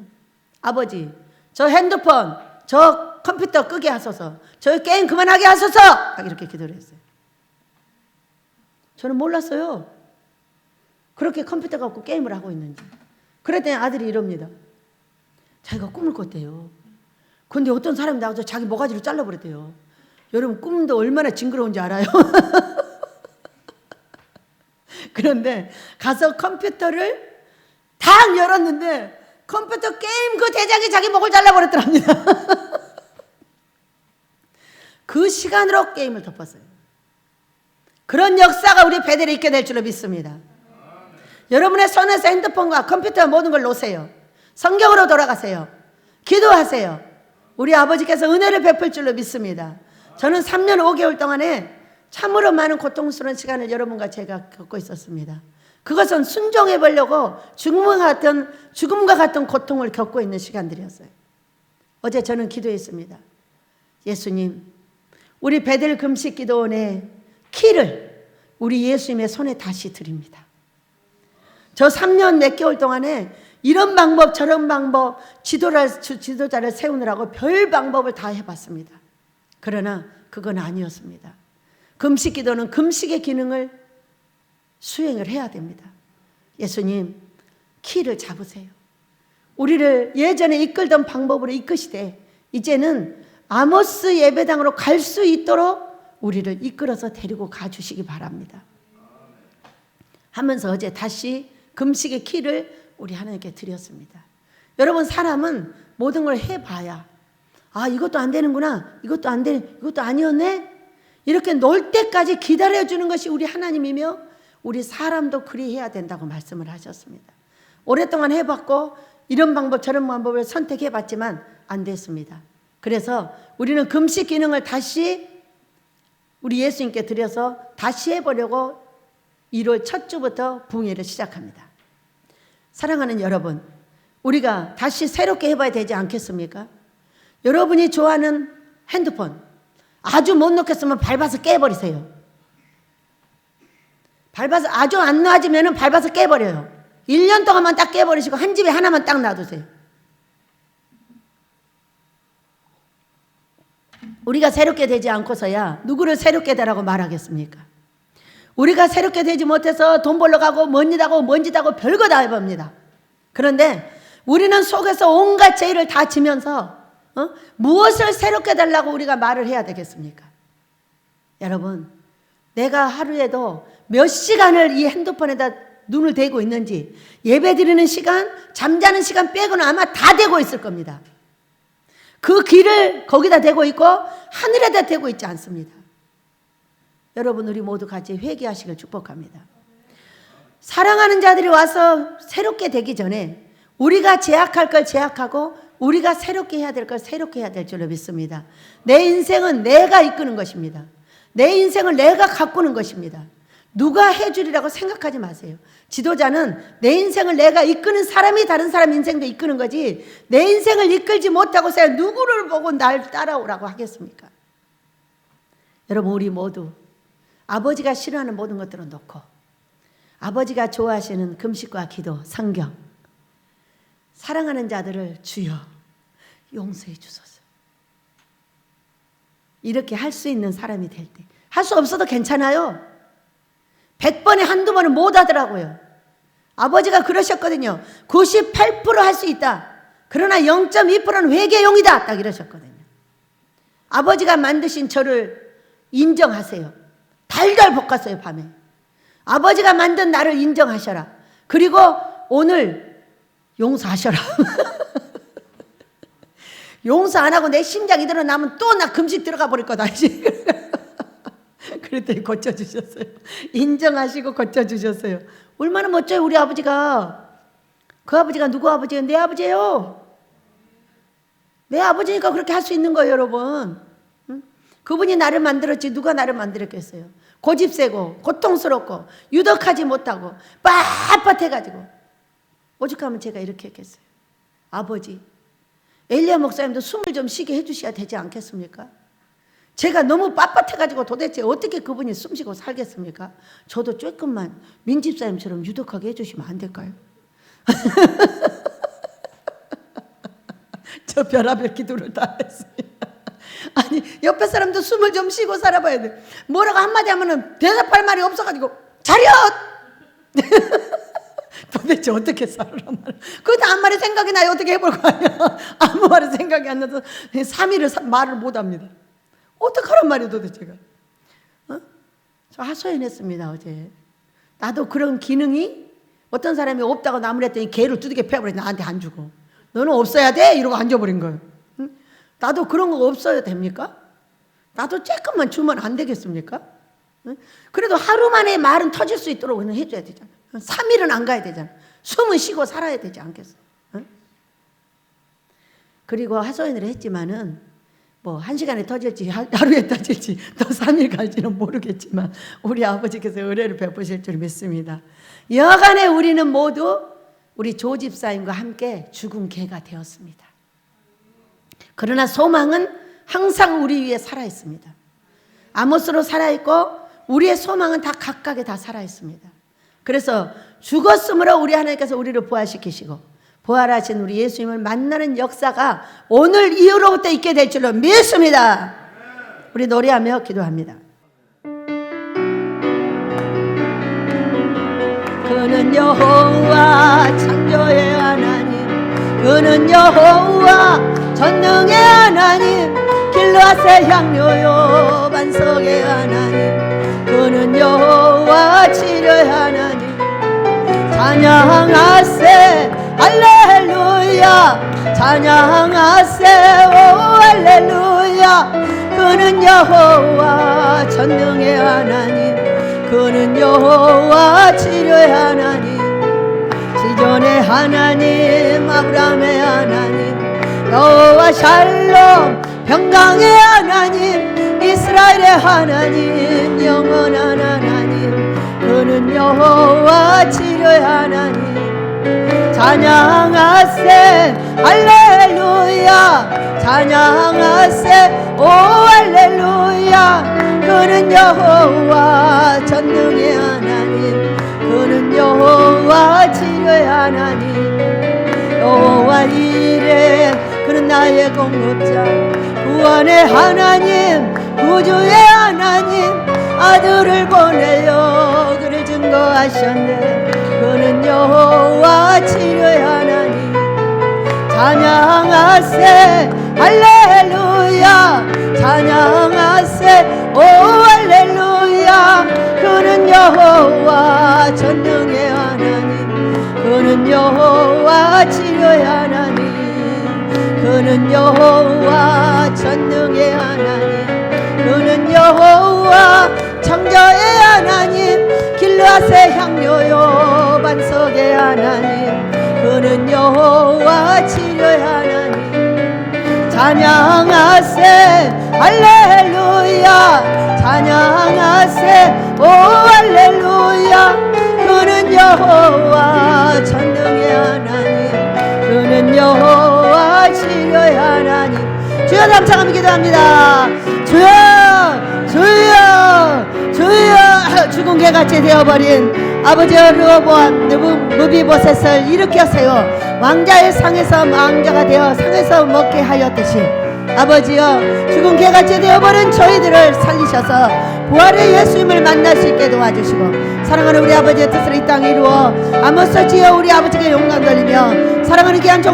아버지, 저 핸드폰, 저 컴퓨터 끄게 하소서. 저 게임 그만하게 하소서. 딱 이렇게 기도를 했어요. 저는 몰랐어요. 그렇게 컴퓨터 갖고 게임을 하고 있는지. 그랬더니 아들이 이럽니다. 자기가 꿈을 꿨대요. 근데 어떤 사람이 나와서 자기 모가지를 잘라버렸대요. 여러분, 꿈도 얼마나 징그러운지 알아요? 그런데 가서 컴퓨터를 탁 열었는데 컴퓨터 게임 그 대장이 자기 목을 잘라버렸더랍니다. 그 시간으로 게임을 덮었어요. 그런 역사가 우리 베델에 있게 될 줄로 믿습니다. 여러분의 손에서 핸드폰과 컴퓨터 모든 걸 놓으세요. 성경으로 돌아가세요. 기도하세요. 우리 아버지께서 은혜를 베풀 줄로 믿습니다. 저는 3년 5개월 동안에 참으로 많은 고통스러운 시간을 여러분과 제가 겪고 있었습니다. 그것은 순종해 보려고 죽음과 같은 고통을 겪고 있는 시간들이었어요. 어제 저는 기도했습니다. 예수님, 우리 베델 금식 기도원의 키를 우리 예수님의 손에 다시 드립니다. 저 3년 몇 개월 동안에 이런 방법 저런 방법 지도자를 세우느라고 별 방법을 다 해봤습니다. 그러나 그건 아니었습니다. 금식 기도는 금식의 기능을 수행을 해야 됩니다. 예수님, 키를 잡으세요. 우리를 예전에 이끌던 방법으로 이끄시되 이제는 아모스 예배당으로 갈 수 있도록 우리를 이끌어서 데리고 가주시기 바랍니다. 하면서 어제 다시 금식의 키를 우리 하나님께 드렸습니다. 여러분, 사람은 모든 걸 해봐야 이것도 안 되는구나, 이것도 안 되네, 이것도 아니었네, 이렇게 놀 때까지 기다려주는 것이 우리 하나님이며 우리 사람도 그리해야 된다고 말씀을 하셨습니다. 오랫동안 해봤고 이런 방법 저런 방법을 선택해봤지만 안 됐습니다. 그래서 우리는 금식 기능을 다시 우리 예수님께 드려서 다시 해보려고 1월 첫 주부터 부흥회를 시작합니다. 사랑하는 여러분, 우리가 다시 새롭게 해봐야 되지 않겠습니까? 여러분이 좋아하는 핸드폰 아주 못 놓겠으면 밟아서 깨버리세요. 밟아서 아주 안 놔지면 밟아서 깨버려요. 1년 동안만 딱 깨버리시고 한 집에 하나만 딱 놔두세요. 우리가 새롭게 되지 않고서야 누구를 새롭게 되라고 말하겠습니까? 우리가 새롭게 되지 못해서 돈 벌러 가고 뭔 일 하고 뭔 짓 하고 별거 다 해봅니다. 그런데 우리는 속에서 온갖 죄를 다 지면서 무엇을 새롭게 달라고 우리가 말을 해야 되겠습니까? 여러분, 내가 하루에도 몇 시간을 이 핸드폰에다 눈을 대고 있는지, 예배 드리는 시간, 잠자는 시간 빼고는 아마 다 대고 있을 겁니다. 그 귀를 거기다 대고 있고 하늘에다 대고 있지 않습니다. 여러분, 우리 모두 같이 회개하시길 축복합니다. 사랑하는 자들이 와서 새롭게 되기 전에 우리가 제약할 걸 제약하고 우리가 새롭게 해야 될 걸 새롭게 해야 될 줄로 믿습니다. 내 인생은 내가 이끄는 것입니다. 내 인생을 내가 가꾸는 것입니다. 누가 해주리라고 생각하지 마세요. 지도자는 내 인생을 내가 이끄는 사람이 다른 사람 인생도 이끄는 거지, 내 인생을 이끌지 못하고 제가 누구를 보고 날 따라오라고 하겠습니까? 여러분, 우리 모두 아버지가 싫어하는 모든 것들은 놓고 아버지가 좋아하시는 금식과 기도, 성경, 사랑하는 자들을 주여 용서해 주소서, 이렇게 할 수 있는 사람이 될 때, 할 수 없어도 괜찮아요. 100번에 한두 번은 못 하더라고요. 아버지가 그러셨거든요. 98% 할 수 있다. 그러나 0.2%는 회개용이다. 딱 이러셨거든요. 아버지가 만드신 저를 인정하세요. 달달 볶았어요, 밤에. 아버지가 만든 나를 인정하셔라. 그리고 오늘 용서하셔라. 용서 안 하고 내 심장 이대로 나면 또 나 금식 들어가 버릴 거다. 그랬더니 고쳐주셨어요. 인정하시고 고쳐주셨어요. 얼마나 멋져요, 우리 아버지가. 그 아버지가 누구 아버지예요? 내 아버지예요. 내 아버지니까 그렇게 할 수 있는 거예요, 여러분. 응? 그분이 나를 만들었지 누가 나를 만들었겠어요. 고집세고 고통스럽고 유덕하지 못하고 빳빳해가지고 오죽하면 제가 이렇게 했겠어요. 아버지, 엘리야 목사님도 숨을 좀 쉬게 해주셔야 되지 않겠습니까? 제가 너무 빳빳해가지고 도대체 어떻게 그분이 숨쉬고 살겠습니까? 저도 조금만 민집사님처럼 유덕하게 해주시면 안 될까요? 저 별하별 기도를 다 했습니다. 아니, 옆에 사람도 숨을 좀 쉬고 살아봐야 돼. 뭐라고 한마디 하면은 대답할 말이 없어가지고 자렷! 도대체 어떻게 살아란 말이야. 그것도 한 말이 생각이 나요. 어떻게 해볼 거 아니야. 아무 말이 생각이 안 나서 3일을 말을 못합니다. 어떡하란 말이야 도대체가. 저 하소연했습니다 어제. 나도 그런 기능이 어떤 사람이 없다고 나무를 했더니 개를 두들겨 패버려. 나한테 안 주고. 너는 없어야 돼 이러고 앉아버린 거예요. 나도 그런 거 없어야 됩니까? 나도 조금만 주면 안 되겠습니까? 그래도 하루 만에 말은 터질 수 있도록 해줘야 되잖아. 3일은 안 가야 되잖아. 숨은 쉬고 살아야 되지 않겠어? 그리고 하소연을 했지만은 뭐 1시간에 터질지 하루에 터질지 또 3일 갈지는 모르겠지만 우리 아버지께서 은혜를 베푸실 줄 믿습니다. 여간에 우리는 모두 우리 조 집사님과 함께 죽은 개가 되었습니다. 그러나 소망은 항상 우리 위에 살아있습니다. 아모스로 살아있고 우리의 소망은 다 각각에 다 살아있습니다. 그래서 죽었으므로 우리 하나님께서 우리를 부활시키시고 부활하신 우리 예수님을 만나는 역사가 오늘 이후로부터 있게 될 줄로 믿습니다. 우리 노래하며 기도합니다. 그는 여호와 창조의 하나님, 그는 여호와 전능의 하나님, 길라세 향료요 반석의 하나님, 그는 여호와 치료의 하나님. 찬양하세 할렐루야, 찬양하세 오 할렐루야. 그는 여호와 전능의 하나님, 그는 여호와 치료의 하나님, 지존의 하나님, 아브라함의 하나님, 여호와 샬롬 평강의 하나님, 이스라엘의 하나님, 영원한 하나님, 그는 여호와 치료의 하나님. 찬양하세 할렐루야, 찬양하세 오 할렐루야. 그는 여호와 전능의 하나님, 그는 여호와 치료의 하나님. 여호와 이레, 그는 나의 공급자, 구원의 하나님, 구주의 하나님, 아들을 보내요 그를 증거하셨네. 그는 여호와 치료의 하나님. 찬양하세 할렐루야 찬양하세 오 할렐루야 그는 여호와 전능의 하나님 그는 여호와 치료의 하나님 그는 여호와 전능의 하나님 그는 여호와 창조의 하나님 길르앗의 향료요 반석의 하나님 그는 여호와 치료의 하나님 찬양하세 할렐루야 찬양하세 오 할렐루야 그는 여호와 전능의 하나님 그는 여호와 치료의 하나님 주여 감사하며 기도합니다. 주여 주여 주여 죽은 개같이 되어버린 아버지 르호보암 무비보셋을 일으켜 세워 왕자의 상에서 왕자가 되어 상에서 먹게 하였듯이 아버지여 죽은 개같이 되어버린 저희들을 살리셔서 부활의 예수님을 만날 수 있게 도와주시고 사랑하는 우리 아버지의 뜻을 이 땅에 이루어 아모스지어 우리 아버지께 영광 돌리며 사랑하는 귀한 종